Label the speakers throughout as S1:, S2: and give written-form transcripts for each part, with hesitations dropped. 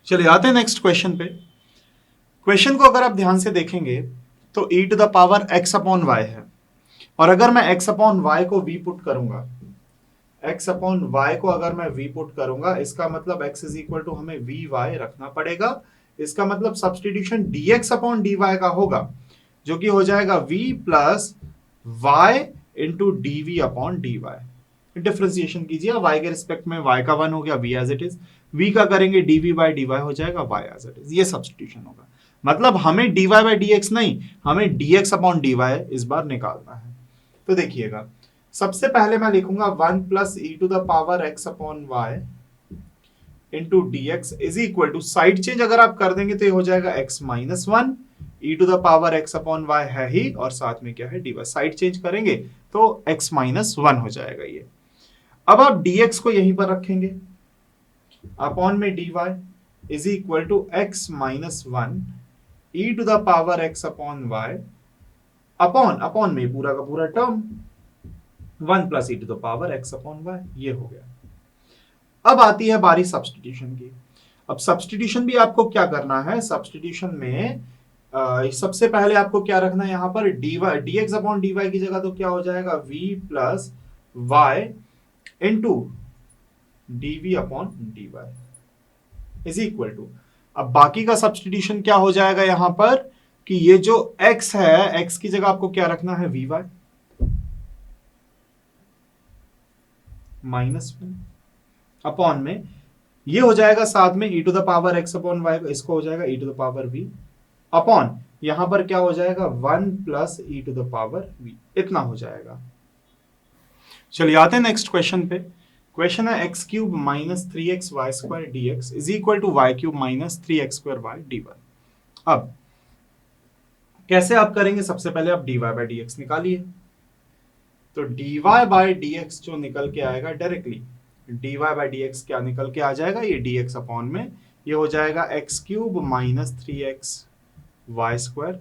S1: चलिए आते हैं नेक्स्ट क्वेश्चन पे। क्वेश्चन को अगर आप ध्यान से देखेंगे तो e to the power x upon Y है, और अगर मैं x अपॉन वाई को v पुट करूंगा, x अपॉन वाई को अगर मैं v पुट करूंगा, इसका मतलब x इज इक्वल टू हमें vy रखना पड़ेगा। इसका मतलब सब्सटीट्यूशन dx अपॉन dy का होगा, जो कि हो जाएगा v plus Y into D upon D Y. Differentiation कीजिए, y के रिस्पेक्ट में y का 1 हो गया v as it is, v का करेंगे dv बाई डी हो जाएगा y एज इट इज। ये सब्सटीट्यूशन होगा, मतलब हमें dy बाई dx नहीं, हमें dx अपॉन dy इस बार निकालना है। तो देखिएगा, सबसे पहले मैं लिखूंगा 1 plus E to the power x upon Y into D X is equal to, side change अगर आप कर देंगे तो ये हो जाएगा x minus 1, E to the power x upon Y है ही, और साथ में क्या है dy। साइड चेंज करेंगे तो x माइनस 1 हो जाएगा ये। अब आप dx को यहीं पर रखेंगे, अपॉन में dy is equal to x minus 1 E to the power x upon Y, upon में पूरा का पूरा term 1 plus E to the power x upon Y, ये हो गया। अब आती है बारी सब्सटीट्यूशन की। अब सब्सटीट्यूशन भी आपको क्या करना है, सब्सटीट्यूशन में सबसे पहले आपको क्या रखना है, यहां पर dx अपॉन dy की जगह तो क्या हो जाएगा v plus Y into dv upon dy is equal to, अब बाकी का सब्सटीट्यूशन क्या हो जाएगा यहां पर कि ये जो x है, x की जगह आपको क्या रखना है vy माइनस 1, अपॉन में ये हो जाएगा साथ में e to the power x upon Y, इसको हो जाएगा e to the power v, upon यहां पर क्या हो जाएगा 1 plus e to the power v, इतना हो जाएगा। चलिए आते हैं नेक्स्ट क्वेश्चन पे। क्वेश्चन है x cube minus 3x Y square D X is equal to Y cube minus 3x square Y D one. अब कैसे आप करेंगे, सबसे पहले आप dy बाई डी एक्स निकालिए। तो dy बाई डी एक्स जो निकल के आएगा directly, dy by D x क्या निकल के आ जाएगा, ये dx अपॉन में ये हो जाएगा x cube minus 3x Y square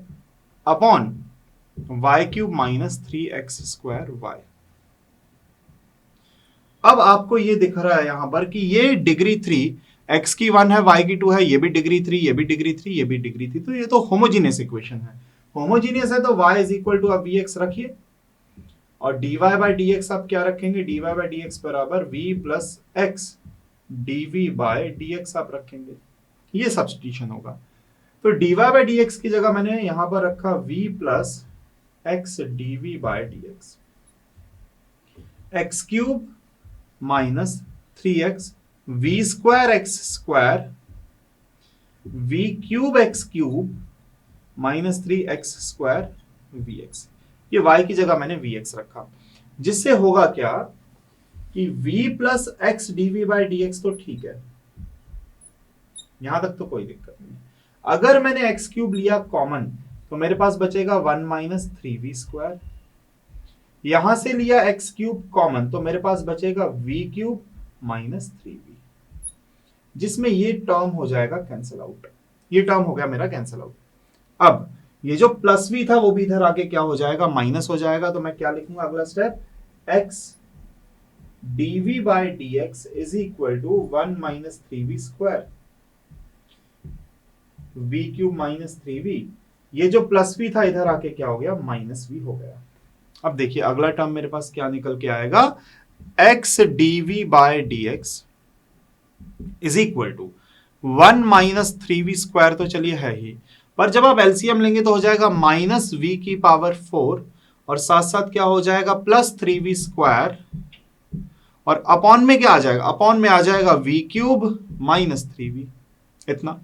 S1: upon Y cube minus 3x square Y. अब आपको ये दिख रहा है यहां पर कि ये डिग्री 3, x की 1 है, y की 2 है, ये भी डिग्री 3, ये भी डिग्री 3, ये भी डिग्री 3, तो ये तो होमोजीनियस इक्वेशन है। होमोजीनियस है तो y इज इक्वल टू, अब vx रखिए, और dy बाई डी एक्स आप क्या रखेंगे, dy बाई डी एक्स बराबर v plus X dv by D x आप रखेंगे, ये सब्सटीट्यूशन होगा। तो dy बाई डी एक्स की जगह मैंने यहां पर रखा v plus X dv by D x, x cube minus 3x v square x square v cube x cube minus 3x square vx, ये y की जगह मैंने vx रखा, जिससे होगा क्या कि v plus X dv by dx तो ठीक है, यहां तक तो कोई दिक्कत नहीं। अगर मैंने x क्यूब लिया कॉमन तो मेरे पास बचेगा 1 माइनस 3v स्क्वायर, यहां से लिया x क्यूब कॉमन तो मेरे पास बचेगा v क्यूब माइनस 3v, जिसमें ये टर्म हो जाएगा कैंसिल आउट, ये टर्म हो गया मेरा कैंसिल आउट। अब ये जो प्लस v था वो भी इधर आके क्या हो जाएगा, माइनस हो जाएगा। तो मैं क्या लिखूंगा अगला step, x dv by D X is equal to 1 minus 3v square v cube minus 3v, ये जो प्लस v था इधर आके क्या हो गया, माइनस v हो गया। अब देखिए अगला टर्म मेरे पास क्या निकल के आएगा, x dv by D X is equal to 1 minus 3v square, तो चलिए है ही, पर जब आप एलसीएम लेंगे तो हो जाएगा माइनस v की पावर 4, और साथ साथ क्या हो जाएगा प्लस 3v स्क्वायर, और अपॉन में क्या आ जाएगा, अपॉन में आ जाएगा v क्यूब माइनस 3v, इतना।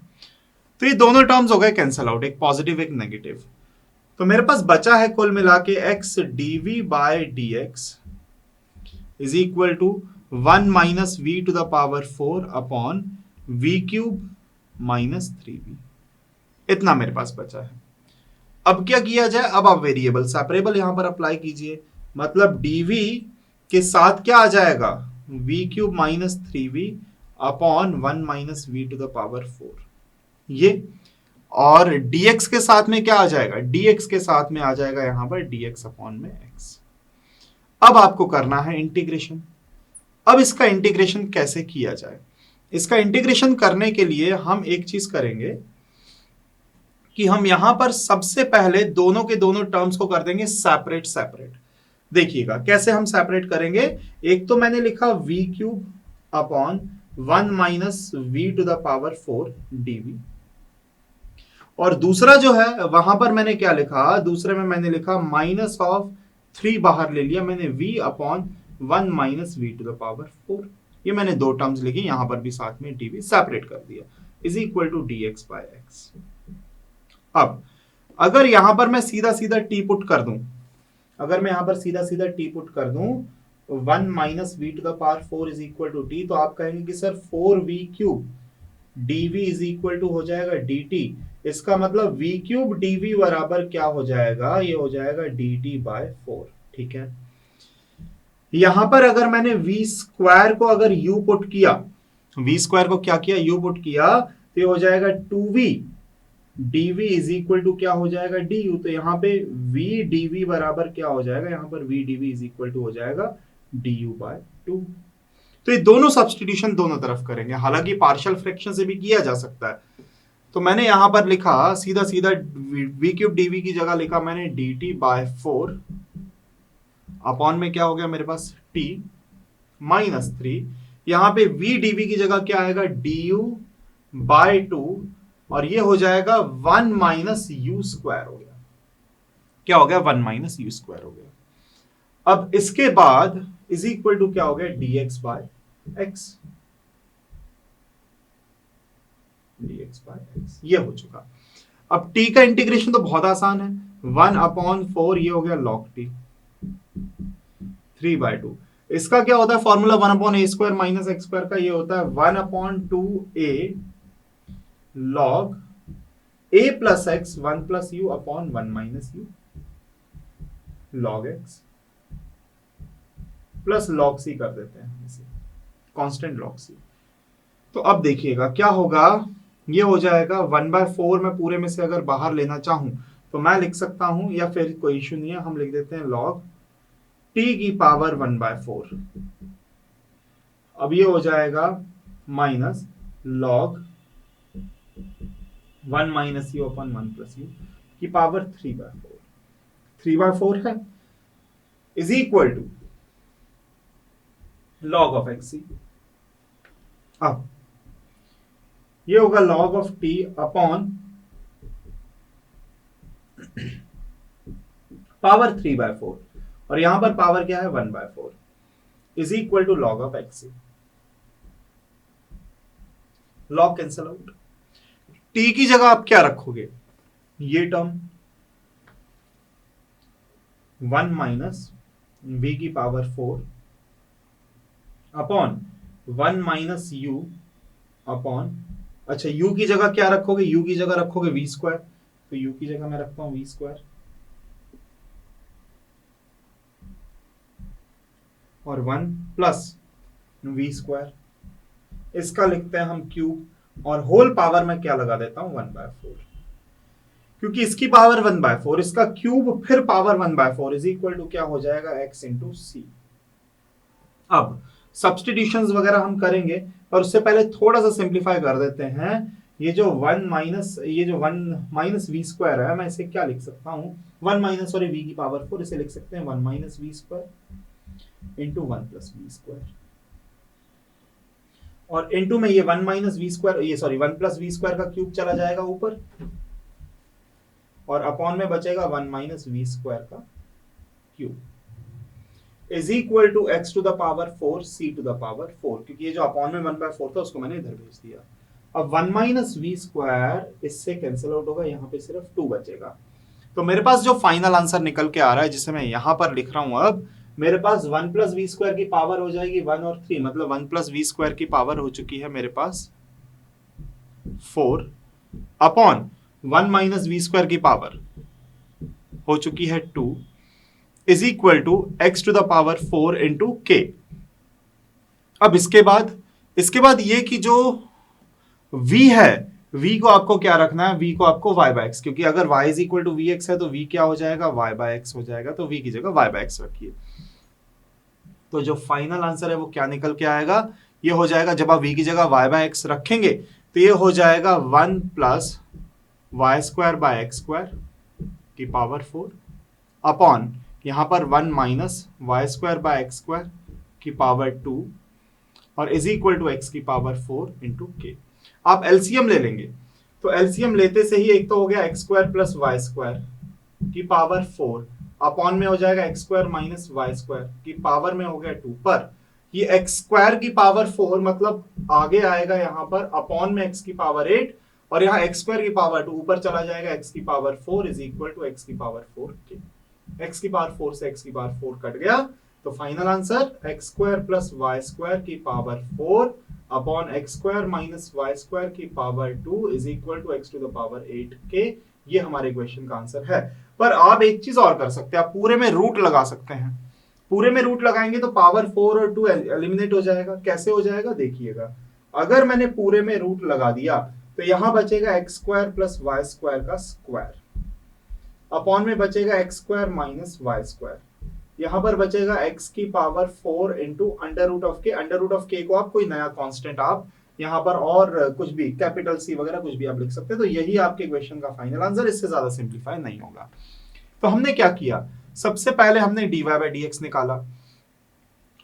S1: तो ये दोनों टर्म्स हो गए कैंसिल आउट, एक पॉजिटिव एक नेगेटिव। तो मेरे पास बचा है कुल मिला के x dv by D X is equal to 1 minus v to the power 4 upon v cube minus 3v, इतना मेरे पास बचा है। अब क्या किया जाए, अब आप वेरिएबल सेपरेबल यहां पर अप्लाई कीजिए, मतलब dv के साथ क्या आ जाएगा, v cube minus 3v upon 1 minus v to the power 4, ये, और dx के साथ में क्या आ जाएगा, dx के साथ में आ जाएगा यहां पर dx अपॉन में x। अब आपको करना है इंटीग्रेशन। अब इसका इंटीग्रेशन कैसे किया जाए, इसका इंटीग्रेशन करने के लिए हम एक चीज करेंगे कि हम यहां पर सबसे पहले दोनों के दोनों टर्म्स को कर देंगे सेपरेट सेपरेट। देखिएगा कैसे हम सेपरेट करेंगे। एक तो मैंने लिखा v cube upon 1 minus V to the power 4 dv, और दूसरा जो है वहां पर मैंने क्या लिखा, दूसरे में मैंने लिखा माइनस ऑफ 3 बाहर ले लिया मैंने v upon 1 minus V to the power 4। ये मैंने दो टर्म्स लिखी, यहां पर भी साथ में dv सेपरेट कर दिया, is equal to dx by x। अब अगर यहां पर मैं सीधा सीधा टी पुट कर दूं, अगर मैं यहां पर सीधा सीधा टी पुट कर दूं 1 minus V to the power 4 is equal to T, तो आप कहेंगे कि sir 4v cube dv is equal to हो जाएगा dt। इसका मतलब v क्यूब dv बराबर क्या हो जाएगा, ये हो जाएगा dt बाय 4। ठीक है, यहां पर अगर मैंने v स्क्वायर को अगर u पुट किया, v स्क्वायर को क्या किया, u पुट किया, तो ये हो जाएगा 2v dv is equal to क्या हो जाएगा du। तो यहाँ पे v dv बराबर क्या हो जाएगा, यहाँ पर v dv is equal to हो जाएगा du बाय 2। तो ये दोनों सब्स्टिट्यूशन दोनों तरफ करेंगे, हालांकि पार्शियल फ्रैक्शन से भी किया जा सकता है। तो मैंने यहां पर लिखा सीधा सीधा v क्यूब dv की जगह लिखा मैंने dt बाय 4 अपॉन में क्या हो गया मेरे पास t माइनस 3, यहां पे v dv की जगह क्या आएगा du बाय 2, और ये हो जाएगा 1 माइनस यू स्क्वायर हो गया। क्या हो गया, 1 माइनस यू स्क्वायर हो गया। अब इसके बाद इज इक्वल टू क्या हो गया dx by x, dx by x ये हो चुका। अब t का इंटीग्रेशन तो बहुत आसान है, 1 अपॉन 4 ये हो गया log t 3 बाय 2। इसका क्या होता है फॉर्मूला 1 अपॉन ए स्क्वायर माइनस एक्स स्क्वायर का, ये होता है 1 upon 2a log a plus x 1 plus you upon 1 minus you log x plus log c कर देते हैं इसे, कांस्टेंट log c। तो अब देखिएगा क्या होगा, ये हो जाएगा 1/4 में पूरे में से अगर बाहर लेना चाहूं तो मैं लिख सकता हूं, या फिर कोई इश्यू नहीं है, हम लिख देते हैं log t की पावर 1/4। अब ये हो जाएगा minus log 1 minus u upon 1 plus u की पावर 3/4, 3/4 है, is equal to log of x c. अब ये होगा log of t upon power 3/4, और यहां पर पावर क्या है 1/4, is equal to log of x c. log cancel out, t की जगह आप क्या रखोगे, ये टर्म 1 माइनस v की power 4 upon 1 minus u upon, अच्छा u की जगह क्या रखोगे, u की जगह रखोगे v स्क्वायर, तो u की जगह मैं रखता हूं v स्क्वायर, और 1 प्लस v स्क्वायर, इसका लिखते हैं हम क्यूब, और होल पावर में क्या लगा देता हूं 1/4, क्योंकि इसकी पावर 1/4, इसका क्यूब फिर पावर 1/4 इज इक्वल टू क्या हो जाएगा x इंटू सी। अब सब्स्टिट्यूशंस वगैरह हम करेंगे, पर उससे पहले थोड़ा सा सिंप्लीफाई कर देते हैं। ये जो 1 माइनस वी स्क्वायर है, मैं इसे क्या लिख सकता हूं, 1 माइनस सॉरी v की पावर 4, इसे लिख सकते हैं 1 minus we square into 1 plus V square, और इनटू में ये 1 माइनस वी स्क्वायर, ये सॉरी 1 प्लस वी स्क्वायर का क्यूब चला जाएगा ऊपर, और अपॉन में बचेगा 1 माइनस वी स्क्वायर का cube, is equal to x to the power 4 c to the power 4, क्योंकि ये जो अपॉन में 1/4 था उसको मैंने इधर भेज दिया। अब 1 माइनस वी स्क्वायर इससे कैंसिल आउट होगा, यहाँ पे सिर्फ 2 बचेगा। तो मेरे पास जो फाइनल आंसर निकल के आ रहा है, जिसे मैं यहां पर लिख रहा हूं, अब मेरे पास 1 प्लस वी स्क्वायर की पावर हो जाएगी 1 और 3, मतलब 1 प्लस वी स्क्वायर की पावर हो चुकी है मेरे पास 4 अपॉन 1 माइनस वी स्क्वायर की पावर हो चुकी है 2, is equal to x to the power 4 into के। अब इसके बाद ये कि जो v है, v को आपको क्या रखना है, v को आपको y बाय x, क्योंकि अगर y is equal to vx है तो v क्या हो जाएगा, y बाय x हो जाएगा, तो v की जगह y बाय x रखिए। तो जो फाइनल आंसर है वो क्या निकल के आएगा, ये हो जाएगा, जब आप v की जगह y बाय एक्स रखेंगे तो ये हो जाएगा 1 plus Y square by x square की पावर 4 अपॉन यहाँ पर 1 minus Y square by x square की पावर 2 और इज इक्वल टू एक्स की पावर 4 इंटू के। आप एलसीएम ले लेंगे तो एलसीएम लेते से ही एक तो हो गया X square plus Y square की पावर 4 अपॉन में हो जाएगा X square minus Y square की पावर में हो गया 2, पर ये एक्स स्क्वायर की पावर 4 मतलब आगे आएगा यहाँ पर अपॉन में एक्स की पावर 8 और यहाँ एक्स स्क्वायर की पावर 2 ऊपर चला जाएगा एक्स की power 4 is equal to X की पावर 4 के। एक्स की पावर 4 से एक्स की पावर 4 कट गया तो final answer x square plus Y square की power 4 upon x square minus Y square की power 2 is equal to x to the power 8 के। ये हमारे क्वेश्चन का आंसर है। पर आप एक चीज और कर सकते हैं, आप पूरे में रूट लगा सकते हैं। पूरे में रूट लगाएंगे तो पावर 4 और 2 एलिमिनेट हो जाएगा। कैसे हो जाएगा देखिएगा, अगर मैंने पूरे में रूट लगा दिया तो यहां बचेगा X square plus Y square का स्क्वायर अपॉन में बचेगा X square minus Y square, यहां पर बचेगा एक्स की power 4 into under root of के। अंडर रूट ऑफ के को आप कोई नया कांस्टेंट आप यहां पर और कुछ भी कैपिटल सी वगैरह कुछ भी आप लिख सकते हैं। तो यही आपके क्वेश्चन का फाइनल आंसर, इससे ज्यादा सिंप्लीफाई नहीं होगा। तो हमने क्या किया, सबसे पहले हमने dy बाई dx निकाला।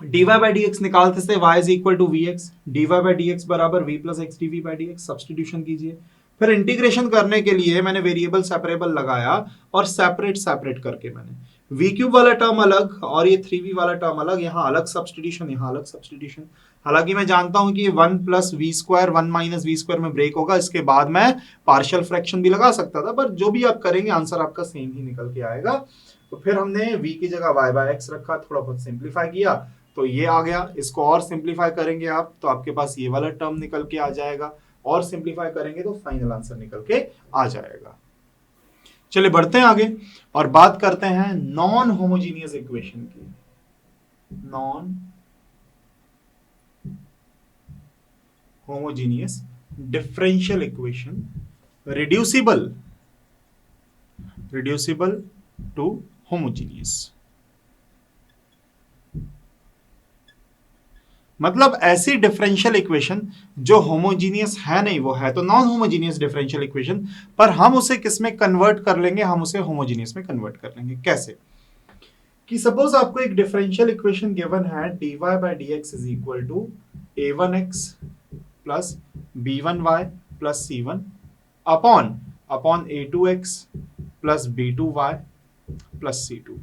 S1: dy बाई dx निकालते से y is equal to vx, dy by dx बराबर v plus X dv by dx। Substitution कीजिए। फिर इंटीग्रेशन करने के लिए मैंने वेरिएबल सेपरेबल लगाया और सेपरेट करके मैंने v क्यूब वाला टर्म अलग और ये 3v वाला टर्म अलग, यहाँ अलग सब्स्टिट्यूशन, यहाँ अलग सब्स्टिट्यूशन। हालांकि मैं जानता हूं कि 1 plus V square 1 minus we square में ब्रेक होगा, इसके बाद मैं पार्शियल फ्रैक्शन भी लगा सकता था, पर जो भी आप करेंगे आंसर आपका सेम ही निकल के आएगा। तो फिर हमने v की जगह y बाय एक्स रखा, थोड़ा बहुत सिंप्लीफाई किया तो ये आ गया। इसको और सिंप्लीफाई करेंगे आप तो आपके पास ये वाला टर्म निकल के आ जाएगा, और सिंप्लीफाई करेंगे तो फाइनल आंसर निकल के आ जाएगा। चलिए बढ़ते हैं आगे और बात करते हैं नॉन होमोजीनियस इक्वेशन की। Non homogeneous differential equation reducible to homogeneous, मतलब ऐसी डिफरेंशियल इक्वेशन जो होमोजीनियस है नहीं, वो है तो नॉन होमोजीनियस डिफरेंशियल इक्वेशन, पर हम उसे किस में कन्वर्ट कर लेंगे, हम उसे होमोजीनियस में कन्वर्ट कर लेंगे। कैसे कि सपोज आपको एक डिफरेंशियल इक्वेशन गिवन है dy by dx is equal to a1x plus b1y plus c1 upon a2x plus b2y plus c2।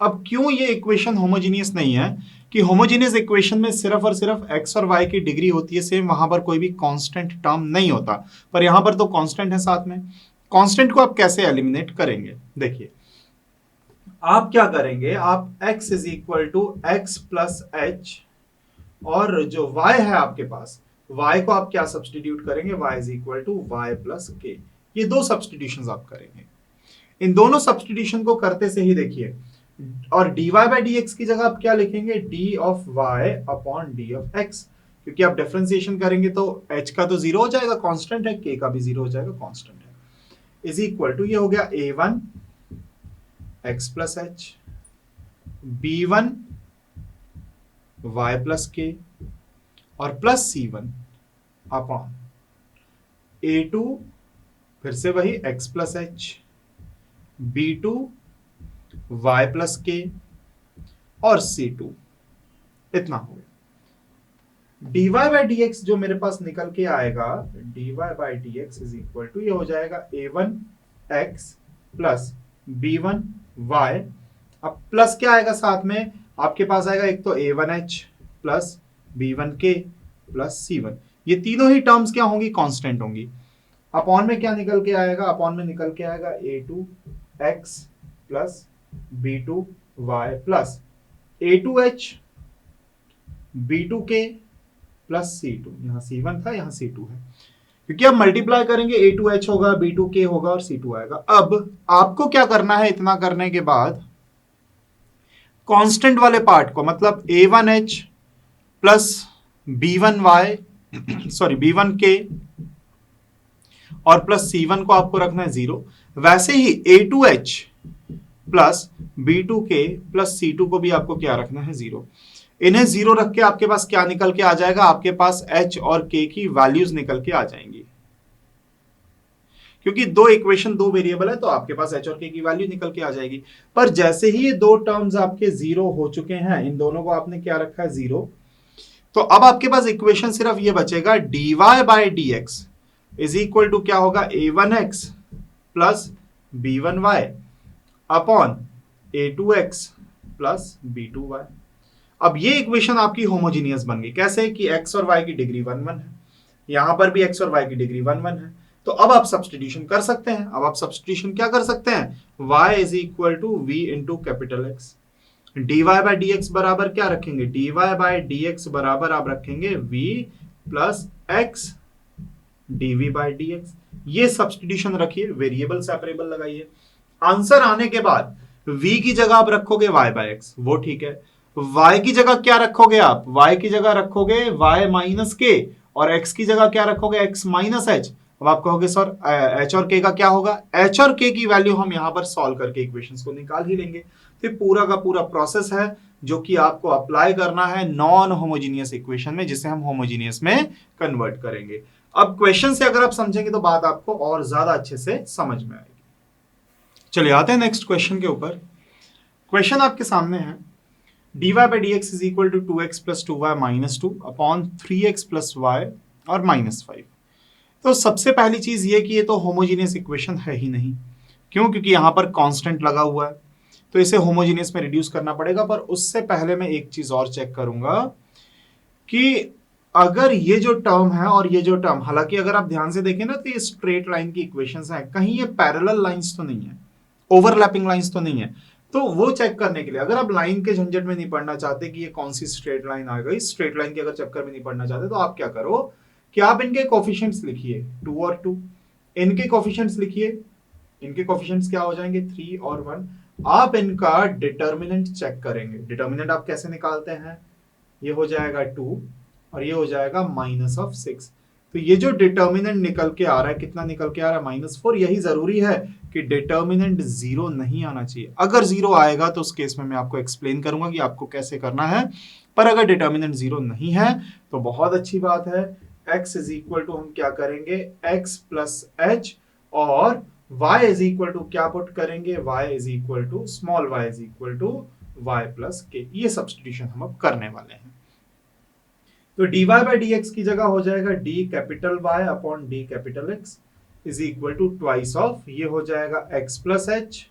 S1: अब क्यों ये इक्वेशन होमोजीनियस नहीं है कि होमोजीनियस इक्वेशन में सिर्फ और सिर्फ x और y की डिग्री होती है सेम, वहां पर कोई भी कांस्टेंट टर्म नहीं होता, पर यहां पर तो कांस्टेंट है साथ में। कांस्टेंट को आप कैसे एलिमिनेट करेंगे, देखिए आप क्या करेंगे, आप x is equal to x plus H और जो y है आपके पास, y को आप क्या सब्सटीट्यूट करेंगे, y is equal to Y plus K. ये दो सब्सटीट्यूशन आप करेंगे। इन दोनों सब्सटीट्यूशन को करते से ही देखिए, और dy बाई dx की जगह आप क्या लिखेंगे, d of y upon d of x, क्योंकि आप डिफरेंशिएशन करेंगे तो h का तो जीरो हो जाएगा, कांस्टेंट है, k का भी जीरो हो जाएगा, कांस्टेंट है, इज इक्वल टू ये हो गया a1 x plus H, b1 y plus के और प्लस c1 अपॉन a2 फिर से वही x plus H, b2 y plus के और c2। इतना हो गया। dy बाई dx जो मेरे पास निकल के आएगा, dy by dx is equal to ये हो जाएगा a1 x plus b1 y। अब प्लस क्या आएगा साथ में, आपके पास आएगा एक तो a1h plus b1k plus c1। ये तीनों ही टर्म्स क्या होंगी, कांस्टेंट होंगी। अपॉन में क्या निकल के आएगा, अपॉन में निकल के आएगा a2x plus b2y plus a2h b2k plus c2। यहां c1 था, यहां c2 है, क्योंकि अब मल्टीप्लाई करेंगे a2h होगा, b2k होगा और c2 आएगा। अब आपको क्या करना है, इतना करने के बाद कांस्टेंट वाले पार्ट को, मतलब a1h plus b1y sorry b1k और प्लस c1 को आपको रखना है 0। वैसे ही a2h plus b2k plus c2 को भी आपको क्या रखना है, 0। इन्हें जीरो रख के आपके पास क्या निकल के आ जाएगा, आपके पास h और k की वैल्यूज निकल के आ जाएंगी। क्योंकि दो इक्वेशन दो वेरिएबल है तो आपके पास h और k की वैल्यू निकल के आ जाएगी। पर जैसे ही ये दो टर्म्स आपके जीरो हो चुके हैं, इन दोनों को आपने क्या रखा है जीरो, तो अब आपके पास इक्वेशन सिर्फ ये बचेगा dy by dx is equal to क्या होगा, a1x plus b1y upon a2x plus b2y। अब ये इक्वेशन आपकी होमोजीनियस बन गई। कैसे कि x और y की डिग्री 1 1 है, यहां पर भी x और y की डिग्री 1 1 है। तो अब आप सब्सटीट्यूशन कर सकते हैं। अब आप सब्सटीट्यूशन क्या कर सकते हैं, y is equal to v into capital X। dy by dx बराबर क्या रखेंगे, dy बाय dx बराबर आप रखेंगे v plus x dv by dx। ये सब्सटीट्यूशन रखिए, वेरिएबल सेपरेबल लगाइए। आंसर आने के बाद v की जगह आप रखोगे y बाय x, वो ठीक है। y की जगह क्या रखोगे आप, y की जगह रखोगे y माइनस k और x की जगह क्या रखोगे, x माइनस h। अब आप कहोगे सर h और k का क्या होगा, h और k की वैल्यू हम यहां पर सॉल्व करके इक्वेशंस को निकाल ही लेंगे। तो पूरा का पूरा प्रोसेस है जो कि आपको अप्लाई करना है नॉन होमोजीनियस इक्वेशन में, जिसे हम होमोजीनियस में कन्वर्ट करेंगे। अब क्वेश्चन से अगर आप समझेंगे तो बात आपको और ज्यादा अच्छे से समझ में आएगी। चलिए आते हैं नेक्स्ट क्वेश्चन के ऊपर। क्वेश्चन आपके सामने है dy by dx is equal to 2x plus 2y minus 2 upon 3x plus y और माइनस 5। तो सबसे पहली चीज ये कि ये तो होमोजीनियस इक्वेशन है ही नहीं। क्यों, क्योंकि यहां पर कांस्टेंट लगा हुआ है, तो इसे होमोजीनियस में रिड्यूस करना पड़ेगा। पर उससे पहले मैं एक चीज और चेक करूंगा कि अगर ये जो टर्म है और ये जो टर्म, हालांकि अगर आप ध्यान से देखें ना तो ये स्ट्रेट लाइन की इक्वेशंस हैं, कहीं ये पैरेलल लाइंस तो नहीं है, ओवरलैपिंग लाइंस तो नहीं है। तो वो चेक करने के लिए अगर आप लाइन के झंझट में नहीं पढ़ना चाहते कि ये कौन सी स्ट्रेट लाइन आ गई, स्ट्रेट लाइन के अगर चक्कर में नहीं पढ़ना चाहते, तो आप क्या करो कि आप इनके कोफिशिएंट्स लिखिए 2 और 2, इनके कोफिशिएंट्स लिखिए, इनके कोफिशिएंट्स क्या हो जाएंगे 3 और 1। आप इनका डिटर्मिनेंट चेक करेंगे। डिटर्मिनेंट आप कैसे निकालते हैं, ये हो जाएगा 2 और ये हो जाएगा माइनस ऑफ 6। तो ये जो डिटर्मिनेंट निकल के आ रहा है, कितना निकल के आ रहा है, -4। यही जरूरी है कि डिटर्मिनेंट 0 नहीं आना चाहिए। अगर 0 आएगा तो उस केस में मैं आपको एक्सप्लेन करूंगा कि आपको कैसे करना है। पर अगर डिटर्मिनेंट 0 नहीं है तो बहुत अच्छी बात है, x इज इक्वल टू हम क्या करेंगे, x प्लस h और y इज इक्वल टू क्या पुट करेंगे, y is equal to small y is equal to y plus k। ये सब्स्टिट्यूशन हम अब करने वाले हैं। तो dy बाय dx की जगह हो जाएगा d capital Y upon d capital X is equal to twice of, ये हो जाएगा x plus h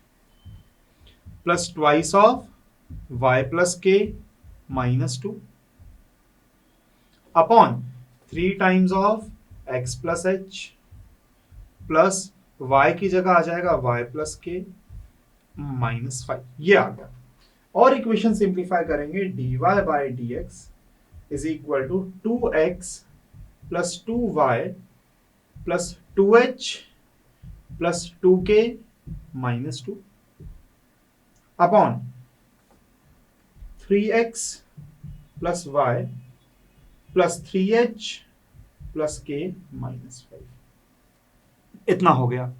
S1: plus twice of y plus k minus 2 upon 3 times of x plus h plus y की जगह आ जाएगा y प्लस k माइनस 5। ये आ गया। और इक्वेशन सिंप्लीफाई करेंगे, dy by dx is equal to 2x plus 2y plus 2h plus 2k minus 2 upon 3x plus y plus 3h plus k minus 5। इतना हो गया।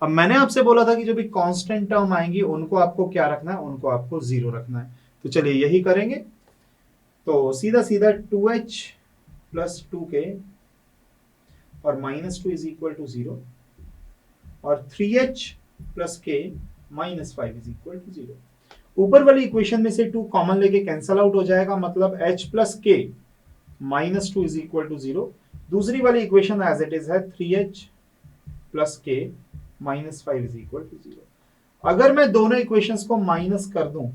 S1: अब मैंने आपसे बोला था कि जो भी कांस्टेंट टर्म आएंगी उनको आपको क्या रखना है, उनको आपको 0 रखना है। तो चलिए यही करेंगे। तो सीधा सीधा 2h प्लस 2k और माइनस 2 इज इक्वल टू 0 और 3h plus k minus 5 is equal to 0। ऊपर वाली इक्वेशन में से 2 कॉमन लेके कैंसल आउट हो जाएगा, मतलब h plus k minus 2 is equal to 0। दूसरी वाली इक्वेशन एज इट इज है 3h plus k minus 5 is equal to 0। अगर मैं दोनों इक्वेशंस को माइनस कर दूं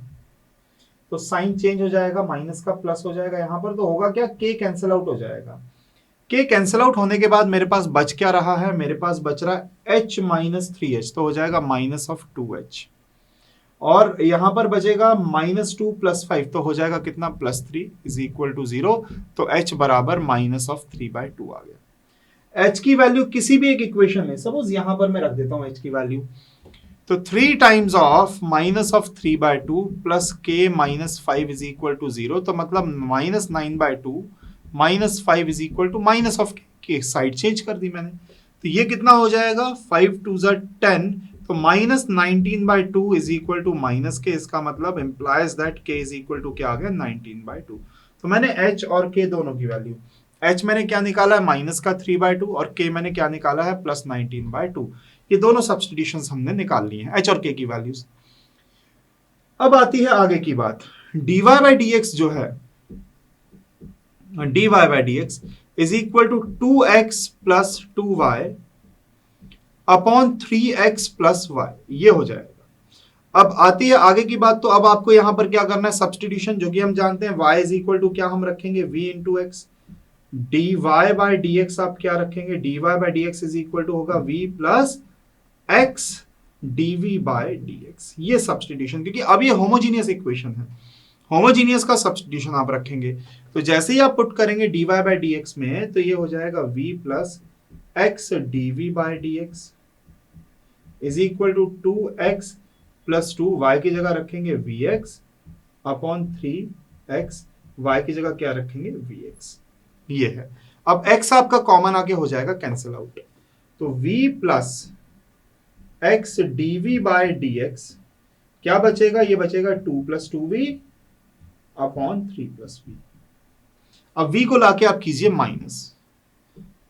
S1: तो साइन चेंज हो जाएगा, माइनस का प्लस हो जाएगा यहां पर। तो होगा क्या, k कैंसिल आउट हो जाएगा। k कैंसिल आउट होने के बाद मेरे पास बच क्या रहा है, मेरे पास बच रहा है h माइनस 3h, तो हो जाएगा माइनस ऑफ 2h। और यहां पर बचेगा माइनस 2 प्लस 5, तो हो जाएगा कितना, प्लस 3 इज इक्वल टू 0। तो h बराबर माइनस ऑफ 3/2 आ गया। h की वैल्यू किसी भी एक इक्वेशन में, सपोज यहां पर मैं रख देता हूं h की वैल्यू, तो 3 times of minus of 3/2 plus k minus 5 is equal to 0। तो मतलब minus 9/2 minus 5 is equal to minus of k। Side change कर दी मैंने, तो ये कितना हो जाएगा, 5 2 10। तो minus 19/2 is equal to minus k। इसका मतलब implies that k is equal to क्या आ गया, 19/2। तो मैंने h और k दोनों की वैल्यू, h मैंने क्या निकाला है माइनस का 3/2 और k मैंने क्या निकाला है प्लस 19/2। ये दोनों सब्स्टिट्यूशंस हमने निकाल लिए हैं h और k की वैल्यूज। अब आती है आगे की बात, dy बाई dx जो है, dy by dx is equal to 2x plus 2y upon 3x plus y, ये हो जाएगा। अब आती है आगे की बात, तो अब आपको यहां पर क्या करना है सब्स्टिट्यूशन, जो कि हम जानते हैं y इज इक्वल टू क्या हम रखेंगे v into x, dy by dx आप क्या रखेंगे, dy by dx is equal to होगा v plus x dv by dx। ये सब्स्टिट्यूशन, क्योंकि अब ये होमोजीनियस इक्वेशन है, होमोजीनियस का सब्स्टिट्यूशन आप रखेंगे। तो जैसे ही आप पुट करेंगे dy बाई dx में, तो ये हो जाएगा v plus x dv by dx is equal to 2x plus 2, y की जगह रखेंगे vx अपॉन 3x, y की जगह क्या रखेंगे vx, ये है। अब x आपका कॉमन आके हो जाएगा कैंसिल आउट, तो v plus x dv by dx क्या बचेगा, ये बचेगा 2 plus 2v upon 3 plus v। अब v को लाके आप कीजिए माइनस,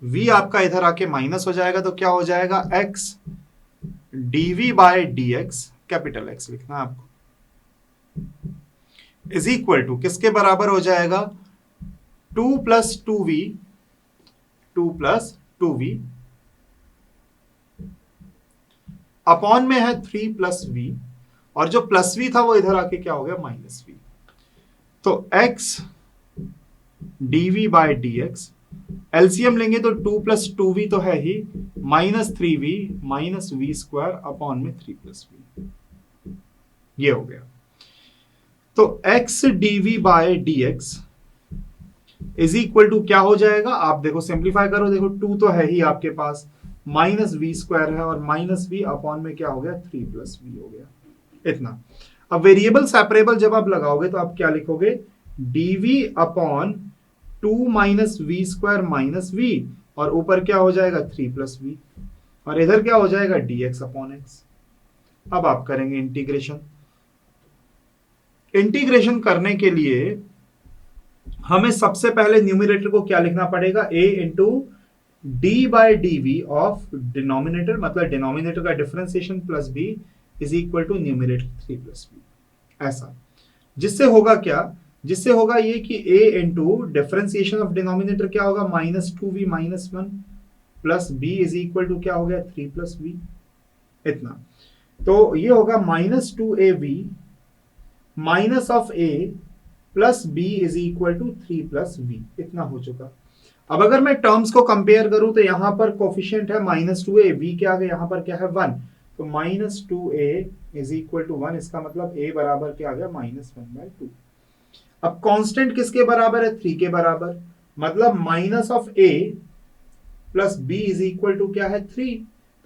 S1: v आपका इधर आके माइनस हो जाएगा, तो क्या हो जाएगा x dv by dx, capital X लिखना है आपको, इज इक्वल टू किसके बराबर हो जाएगा 2 plus 2v, 2 plus 2v upon में है 3 प्लस v, और जो प्लस v था वो इधर आके क्या हो गया माइनस v। तो x dv by dx LCM लेंगे तो 2 प्लस 2v तो है ही, minus 3v minus v square upon में 3 प्लस v, ये हो गया। तो x dv by dx is equal to क्या हो जाएगा, आप देखो सिंप्लीफाई करो, देखो 2 तो है ही आपके पास, माइनस v स्क्वायर है और माइनस v अपॉन में क्या हो गया 3 प्लस v हो गया, इतना। अब वेरिएबल सेपरेबल जब आप लगाओगे तो आप क्या लिखोगे, dv upon 2 minus v square minus v, और ऊपर क्या हो जाएगा 3 प्लस v, और इधर क्या हो जाएगा dx अपॉन x। अब आप करेंगे इंटीग्रेशन, इंटीग्रेशन करने के लिए हमें सबसे पहले न्यूमरेटर को क्या लिखना पड़ेगा, a into d by d v of denominator, मतलब डिनोमिनेटर का differentiation plus b is equal to numerator 3 plus b, ऐसा। जिससे होगा क्या, जिससे होगा ये कि a into differentiation of denominator क्या होगा minus 2v minus 1 plus b is equal to क्या हो गया 3 प्लस v, इतना। तो ये होगा minus 2av minus of a plus b is equal to 3 plus v, इतना हो चुका। अब अगर मैं टर्म्स को कंपेयर करूं तो यहां पर कोफिशिएंट है माइनस 2a, v क्या आ गया यहां पर क्या है 1, तो minus 2a is equal to 1, इसका मतलब a बराबर क्या आ गया माइनस 1/2। अब कांस्टेंट किसके बराबर है 3 के बराबर, मतलब minus of a plus b is equal to क्या है 3,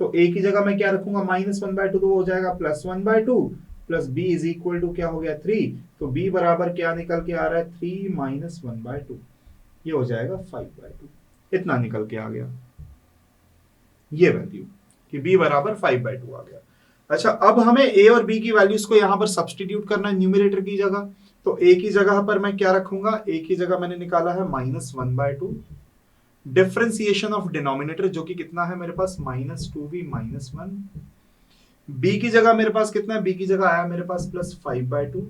S1: तो a की जगह मैं क्या रखूंगा माइनस 1/2, तो हो जाएगा plus 1/2 plus b is equal to क्या हो गया 3, तो b बराबर क्या निकल के आ रहा है 3 माइनस 1/2, ये हो जाएगा 5/2, इतना निकल के आ गया ये वैल्यू कि b बराबर 5/2 आ गया। अच्छा, अब हमें a और b की वैल्यूज को यहां पर सब्स्टिट्यूट करना है न्यूमरेटर की जगह, तो a की जगह पर मैं क्या रखूंगा, a की जगह मैंने निकाला है माइनस 1/2, डिफरेंशिएशन ऑफ डिनोमिनेटर जो कि कितना है मेरे पास माइनस 2v माइनस 1, b की जगह मेरे पास कितना है, b की जगह आया मेरे पास प्लस 5/2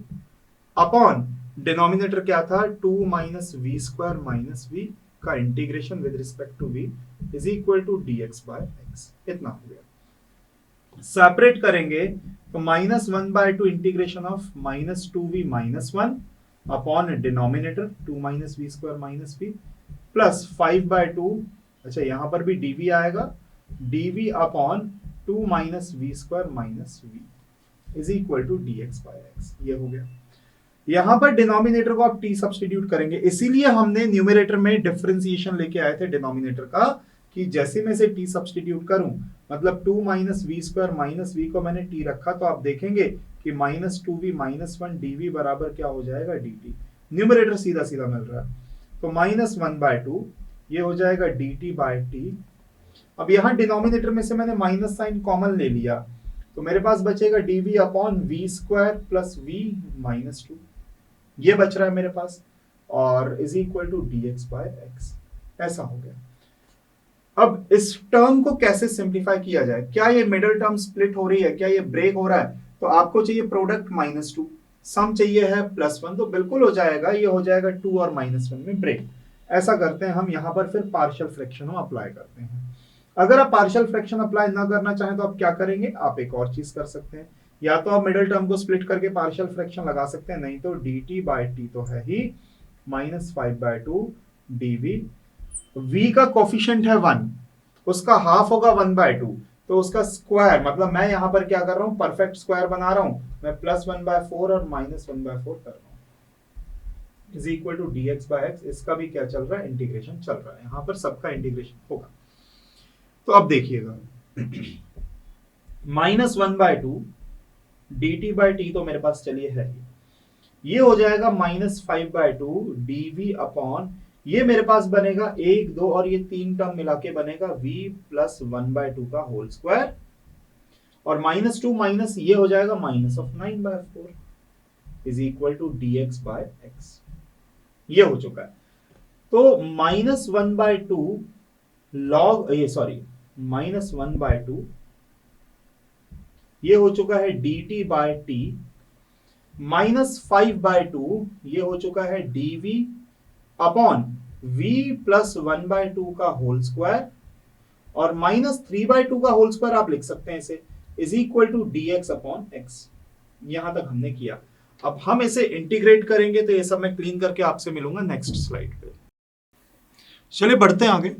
S1: अपॉन डिनोमिनेटर क्या था 2 minus v square minus v का integration with respect to v is equal to dx by x, इतना हो गया। सेपरेट करेंगे तो minus 1/2 integration of minus 2v minus 1 upon denominator 2 minus v square minus v plus 5/2, अच्छा यहां पर भी dv आएगा, dv upon 2 minus v square minus v is equal to dx by x, ये हो गया। यहां पर डिनोमिनेटर को आप t सब्स्टिट्यूट करेंगे, इसीलिए हमने न्यूमरेटर में डिफरेंशिएशन लेके आए थे डिनोमिनेटर का, कि जैसे मैं से t सब्स्टिट्यूट करूं, मतलब 2 minus v square minus v को मैंने t रखा, तो आप देखेंगे कि माइनस 2v माइनस 1 dv बराबर क्या हो जाएगा dt, न्यूमरेटर सीधा सीधा मिल रहा है, तो माइनस 1/2 ये हो जाएगा dt बाय t। अब यहां डिनोमिनेटर में से मैंने माइनस साइन कॉमन ले लिया, तो मेरे पास बचेगा dv upon v square plus v minus 2, ये बच रहा है मेरे पास, और is equal to dx by x. ऐसा हो गया। अब इस टर्म को कैसे सिंप्लीफाई किया जाए? क्या ये मिडिल टर्म स्प्लिट हो रही है, क्या ये ब्रेक हो रहा है? तो आपको चाहिए प्रोडक्ट -2, सम चाहिए है +1, तो बिल्कुल हो जाएगा, ये हो जाएगा 2 और -1 में ब्रेक। ऐसा करते हैं हम, यहां पर फिर पार्शियल फ्रैक्शन अप्लाई करते हैं। अगर आप पार्शियल फ्रैक्शन अप्लाई ना करना चाहें तो आप क्या करेंगे, आप एक और चीज कर सकते हैं, या तो आप मिडिल टर्म को स्प्लिट करके पार्शियल फ्रैक्शन लगा सकते हैं, नहीं तो dt बाय टी तो है ही -5/2 dv। v का कोफिशिएंट है 1, उसका हाफ होगा 1/2, तो उसका स्क्वायर, मतलब मैं यहां पर क्या कर रहा हूं, परफेक्ट स्क्वायर बना रहा हूं, मैं +1/4 और -1/4 कर रहा हूं, is equal to dx by x. इसका भी क्या चल रहा है, इंटीग्रेशन चल रहा है, यहां पर सबका इंटीग्रेशन होगा। तो अब देखिएगा, -1/2 dt बाय टी तो मेरे पास चलिए है ही, ये हो जाएगा -5/2 dv अपॉन, ये मेरे पास बनेगा 1 2 और ये 3 टर्म मिला के बनेगा v प्लस 1/2 का होल स्क्वायर, और -2 माइनस ये हो जाएगा -9/4 is equal to dx by x. ये हो चुका है। तो -1/2 लॉग, ये सॉरी -1/2 ये हो चुका है dt बाय टी, -5/2 ये हो चुका है dv अपॉन v प्लस 1/2 का होल स्क्वायर, और -3/2 का होल स्क्वायर आप लिख सकते हैं इसे, is equal to dx upon x। यहां तक हमने किया। अब हम इसे इंटीग्रेट करेंगे, तो ये सब मैं क्लीन करके आपसे मिलूंगा नेक्स्ट स्लाइड पे। चलिए बढ़ते हैं आगे।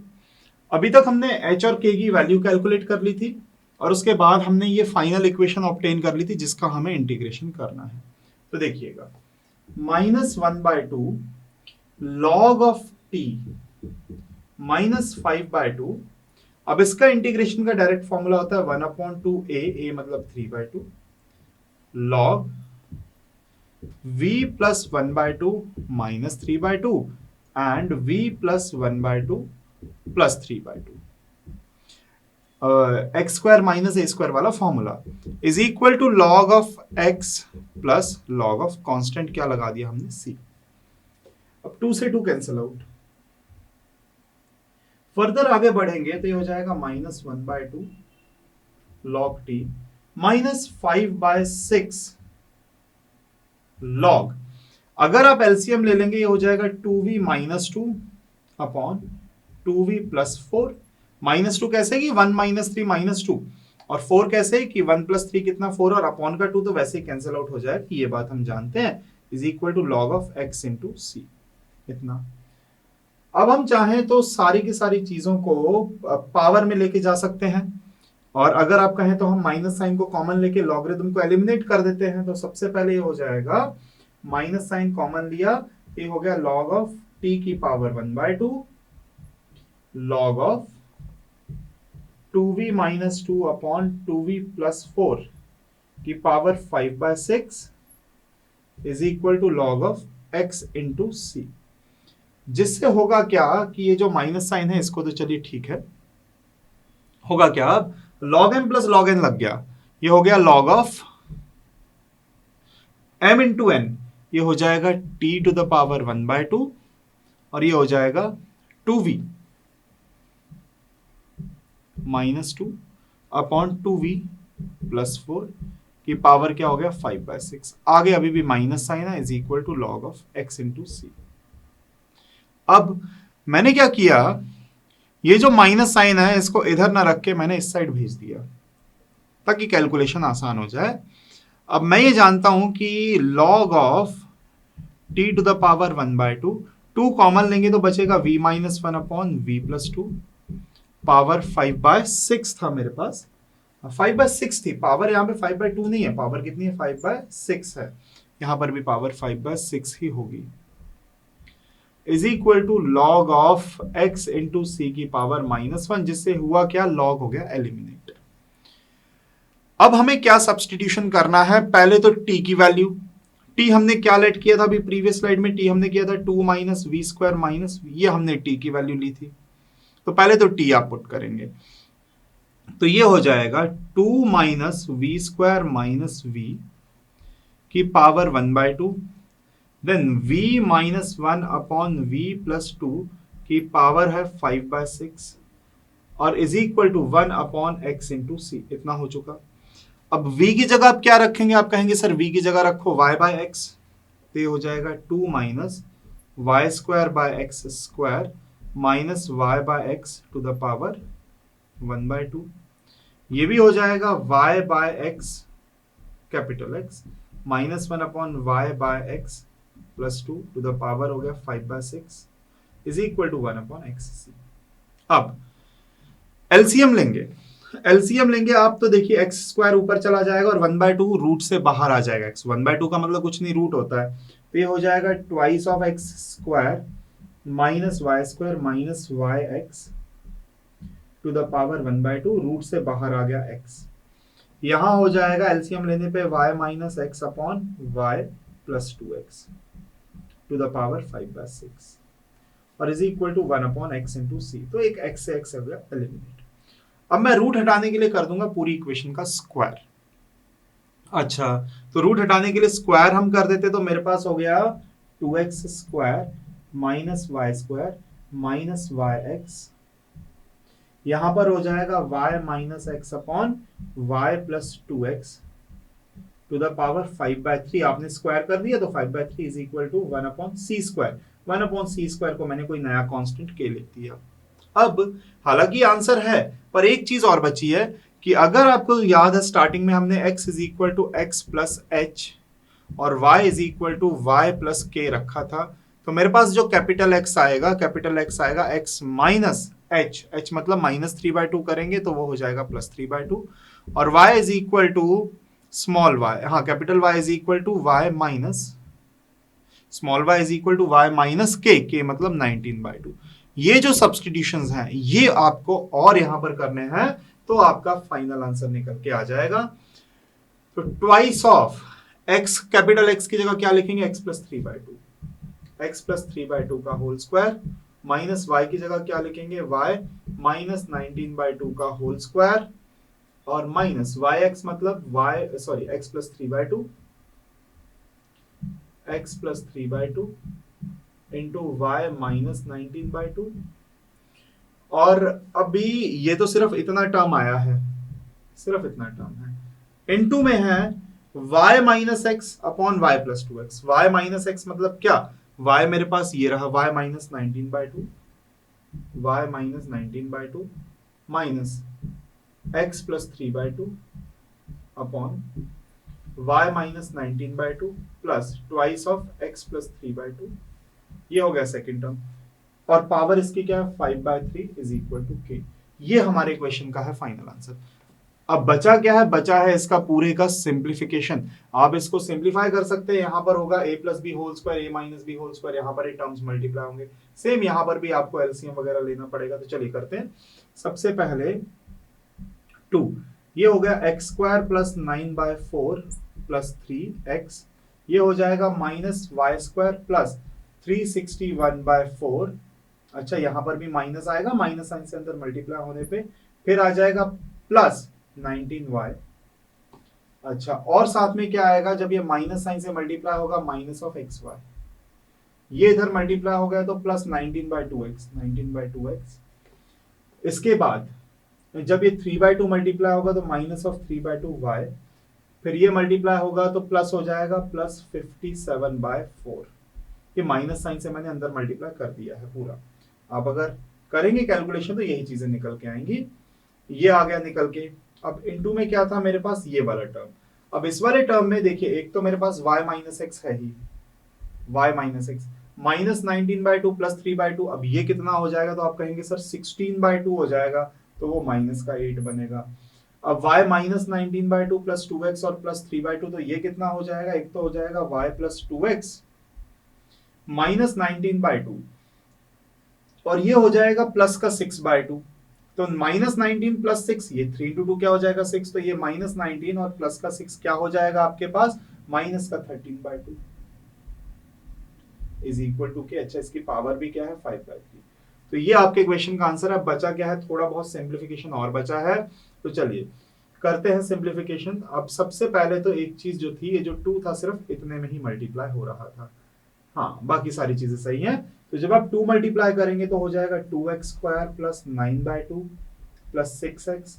S1: अभी तक हमने h और k की वैल्यू कैलकुलेट कर ली थी, और उसके बाद हमने ये फाइनल इक्वेशन ऑब्टेन कर ली थी जिसका हमें इंटीग्रेशन करना है। तो देखिएगा, -1/2 log ऑफ t -5/2, अब इसका इंटीग्रेशन का डायरेक्ट फॉर्मूला होता है 1/2a, a मतलब 3/2 log v plus 1/2 -3/2 and v plus 1/2 plus 3/2, x square minus a square वाला formula, is equal to log of x plus log of constant क्या लगा दिया हमने, c। अब 2 से 2 कैंसिल आउट, फर्दर आगे बढ़ेंगे तो ये हो जाएगा -1/2 log t -5/6 log, अगर आप एलसीएम ले लेंगे ये हो जाएगा 2v -2 अपॉन 2v प्लस 4। -2 कैसे कि 1 -3 -2, और 4 कैसे कि 1 + 3 कितना 4, और अपॉन का 2 तो वैसे ही कैंसिल आउट हो जाए, ये बात हम जानते हैं, is equal to log of x into c, इतना। अब हम चाहें तो सारी की सारी चीजों को पावर में लेके जा सकते हैं, और अगर आप कहें तो हम माइनस साइन को कॉमन लेके लॉगरिथम को एलिमिनेट कर देते हैं। तो सबसे पहले ये हो जाएगा, माइनस साइन कॉमन लिया, ये हो गया लॉग ऑफ t की power 1/2 log of 2v -2 upon 2v plus 4 की power 5/6 is equal to log of x into c. जिससे होगा क्या कि ये जो माइनस साइन है इसको तो चलिए ठीक है, होगा क्या, अब log m plus log n लग गया, ये हो गया log of m into n, ये हो जाएगा t टू द पावर 1/2, और ये हो जाएगा 2v -2 अपॉन 2v प्लस 4 की पावर क्या हो गया 5/6, आगे अभी भी माइनस साइन है, is equal to log of x into c. अब मैंने क्या किया, ये जो माइनस साइन है इसको इधर ना रख के मैंने इस साइड भेज दिया ताकि कैलकुलेशन आसान हो जाए। अब मैं ये जानता हूं कि log of t to the power 1/2, 2 common लेंगे तो बचेगा v -1 upon v plus 2, power 5/6 था मेरे पास, 5/6 थी पावर, यहाँ पे 5/2 नहीं है, पावर कितनी है 5/6 है, यहां पर भी पावर 5/6 ही होगी, is equal to log of x into c की पावर -1, जिससे हुआ क्या, लॉग हो गया एलिमिनेट। अब हमें क्या सब्सटीट्यूशन करना है, पहले तो t की वैल्यू, t हमने क्या लेट किया था अभी प्रीवियस स्लाइड में, t हमने किया था 2 माइनस वी स्क्वायर माइनस, ये हमने t की वैल्यू ली थी, तो पहले तो t आप पुट करेंगे, तो ये हो जाएगा 2 minus we square minus v की power 1/2, then v minus 1 upon v plus 2 की पावर है 5/6 और is equal to 1 upon x into c. इतना हो चुका। अब v की जगह आप क्या रखेंगे? आप कहेंगे सर v की जगह रखो y बाय एक्स, तो ये हो जाएगा 2 minus Y square by x square minus y by x to the power 1/2। ये भी हो जाएगा y by x capital X minus 1 upon y by x plus 2 to the power हो गया 5/6 is equal to 1 upon x c. अब LCM लेंगे, LCM लेंगे आप तो देखिए एक्स स्क्वायर ऊपर चला जाएगा और 1/2 रूट से बाहर आ जाएगा। एक्स 1/2 का मतलब कुछ नहीं, रूट होता है, तो ये हो जाएगा twice of x square minus Y square minus y x to the power 1/2, root से बाहर आ गया एक्स। यहां हो जाएगा एलसीएम लेने पे y minus x upon y plus 2x to the power 5/6 और is equal to 1 upon x into c. तो एक x से x हो गया एलिमिनेट। अब मैं रूट हटाने के लिए कर दूंगा पूरी इक्वेशन का स्क्वायर। अच्छा, तो रूट हटाने के लिए स्क्वायर हम कर देते तो मेरे पास हो गया 2x square minus Y square minus y x, यहां पर हो जाएगा y minus x upon y plus 2x to the power 5/3। आपने स्क्वायर कर दिया तो 5/3 is equal to 1 upon c square. 1 upon c square को मैंने कोई नया कांस्टेंट के लिख दिया। अब हालांकि आंसर है, पर एक चीज और बची है कि अगर आपको याद है स्टार्टिंग में हमने x is equal to x plus H और y is equal to Y plus k रखा था, तो मेरे पास जो कैपिटल x आएगा, कैपिटल x आएगा x माइनस एच, एच मतलब माइनस 3/2 करेंगे तो वो हो जाएगा प्लस 3/2 और y is equal to small y, हाँ capital y is equal to y minus small y is equal to y minus के मतलब 19/2। ये जो सब्स्टिट्यूशंस हैं ये आपको और यहां पर करने हैं तो आपका फाइनल आंसर निकल के आ जाएगा। तो twice of x, capital x की जगह क्या लिखेंगे? x प्लस 3/2, x प्लस 3/2 का होल स्क्वायर माइनस y की जगह क्या लिखेंगे? y माइनस 19/2 का होल स्क्वायर और माइनस वाई एक्स मतलब y sorry x plus 3/2 x plus 3/2 into y minus 19/2 और अभी ये तो सिर्फ इतना टर्म आया है, सिर्फ इतना टर्म है। इनटू में है y minus x upon y plus 2x। y minus x मतलब क्या? y मेरे पास ये रहा y minus 19/2, y minus 19/2 minus x plus 3/2 upon y minus 19/2 plus twice of x plus 3/2। ये हो गया सेकेंड टर्म और पावर इसकी क्या है? 5/3 इज इक्वल टू k। ये हमारे क्वेश्चन का है फाइनल आंसर। अब बचा क्या है? बचा है इसका पूरे का सिंप्लीफिकेशन। आप इसको सिंप्लीफाई कर सकते हैं, यहां पर होगा a plus b whole square a minus b whole square, यहां पर ये टर्म्स मल्टीप्लाई होंगे। सेम यहां पर भी आपको एलसीएम वगैरह लेना पड़ेगा, तो चलिए करते हैं। सबसे पहले 2, ये हो गया X square plus 9/4 plus 3x, ये हो जाएगा माइनस वाई स्क्वायर प्लस 361/4। अच्छा, यहां पर भी माइनस आएगा, माइनस साइन से अंदर मल्टीप्लाई होने पे फिर आ जाएगा प्लस 19y। अच्छा, और साथ में क्या आएगा? जब ये माइनस साइन से मल्टीप्लाई होगा माइनस ऑफ एक्स वाई, ये इधर मल्टीप्लाई हो गया तो प्लस 19/2x। इसके बाद जब ये 3/2 मल्टीप्लाई होगा तो माइनस ऑफ 3/2y, फिर ये मल्टीप्लाई होगा तो प्लस हो जाएगा प्लस 57/4। ये माइनस साइन से मैंने अंदर मल्टीप्लाई कर दिया है पूरा। आप अगर करेंगे कैलकुलेशन तो यही चीजें निकल के आएंगी। ये आ गया निकल के। अब इनटू में क्या था मेरे पास? ये वाला टर्म। अब इस वाले टर्म में देखिए, एक तो मेरे पास y माइनस एक्स है ही, y minus x minus 19/2 plus 3/2। अब ये कितना हो जाएगा? तो आप कहेंगे सर 16/2 हो जाएगा, तो वो माइनस का 8 बनेगा। अब y माइनस 19/2 प्लस 2x और प्लस 3/2, तो ये कितना हो जाएगा? एक तो हो जाएगा y प्लस 2x माइनस 19/2 और ये हो जाएगा प्लस का 6/2। तो माइनस 19 प्लस 6, ये 3 into 2 क्या हो जाएगा? 6। तो ये माइनस 19 और प्लस का 6 क्या हो जाएगा आपके पास? माइनस का 13/2 इज इक्वल टू के। अच्छा, इसकी पावर भी क्या है? 5/3। तो ये आपके क्वेश्चन का आंसर है। बचा क्या है? थोड़ा बहुत सिंप्लीफिकेशन और बचा है, तो चलिए करते हैं सिंप्लीफिकेशन। अब सबसे पहले तो एक चीज जो थी, ये जो 2 था सिर्फ इतने में ही मल्टीप्लाई हो रहा था, हाँ, बाकी सारी चीजें सही हैं। तो जब आप 2 मल्टीप्लाई करेंगे तो हो जाएगा 2x² plus 9/2 plus 6x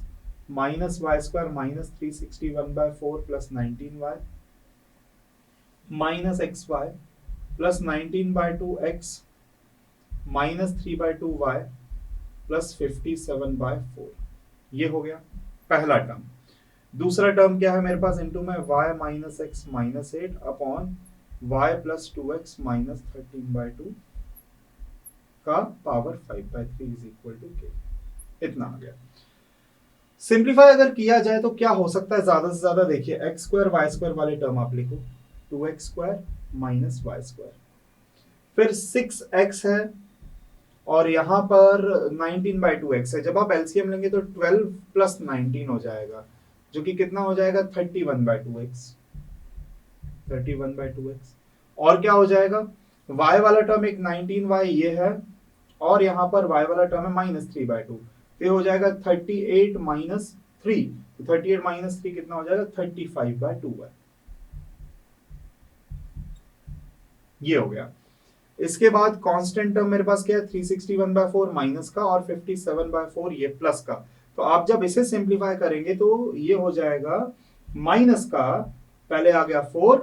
S1: minus y² minus 361/4 plus 19y minus xy plus 19/2x minus 3/2y plus 57/4। ये हो गया पहला टर्म। दूसरा टर्म क्या है मेरे पास, इनटू में y minus x minus 8 upon y plus 2x minus 13/2 का power 5/3 is equal to k। इतना आ गया। सिंप्लीफाई अगर किया जाए तो क्या हो सकता है, ज्यादा से ज्यादा देखिए x² y² वाले टर्म आप लिखो 2x² माइनस y², फिर 6x है और यहां पर 19/2x है। जब आप एलसीएम लेंगे तो 12 प्लस 19 हो जाएगा, जो कि कितना हो जाएगा 31/2x। 31/2x और क्या हो जाएगा, y वाला टर्म एक 19y ये है और यहां पर y वाला टर्म है माइनस 3/2, तो हो जाएगा 38 माइनस 3। तो 38 माइनस 3 कितना हो जाएगा 35/2 है। ये हो गया। इसके बाद कांस्टेंट टर्म मेरे पास क्या है 361/4 माइनस का और 57/4 ये प्लस का। तो आप जब इसे सिंप्लीफाई करेंगे तो ये हो जाएगा माइनस का, पहले आ गया 4,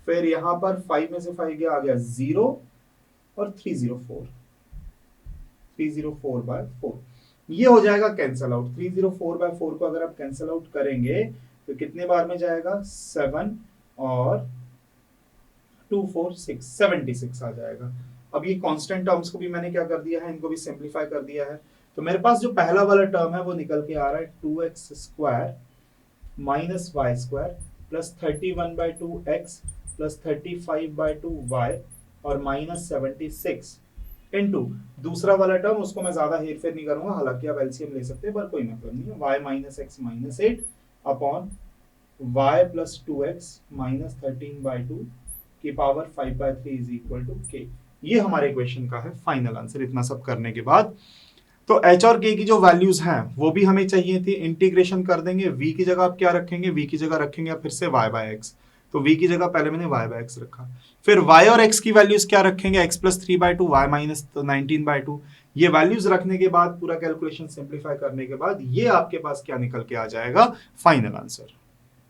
S1: फिर यहां पर 5 में से 5 गया, आ गया 0 और 304/4 ये हो जाएगा कैंसल आउट। 304/4 को अगर आप कैंसल आउट करेंगे तो कितने बार में जाएगा 7 और 2 4 6 76 आ जाएगा। अब ये कांस्टेंट टर्म्स को भी मैंने क्या कर दिया है, इनको भी सिंप्लीफाई कर दिया है। तो मेरे पास जो पहला वाला टर्म है वो निकल के आ रहा है 2x² minus y² plus 31/2x plus 35/2y और माइनस 76 इनटू दूसरा वाला टर्म, उसको मैं ज्यादा हेरफेर नहीं करूंगा, हालांकि आप एलसीएम ले सकते हैं पर कोई मतलब नहीं है, y minus x minus 8 upon y plus 2x minus 13/2 की power 5/3 is equal to k। ये हमारे इक्वेशन का है फाइनल आंसर। इतना सब करने के बाद तो h और k की जो वैल्यूज हैं वो भी हमें चाहिए थी, इंटीग्रेशन कर देंगे। v की जगह आप क्या रखेंगे, v की जगह रखेंगे आप फिर से y/x, तो v की जगह पहले मैंने y/x रखा, फिर y और x की वैल्यूज क्या रखेंगे, x प्लस 3/2 y माइनस 19/2। ये वैल्यूज रखने के बाद पूरा कैलकुलेशन सिंप्लीफाई करने के बाद ये आपके पास क्या निकल के आ जाएगा, फाइनल आंसर।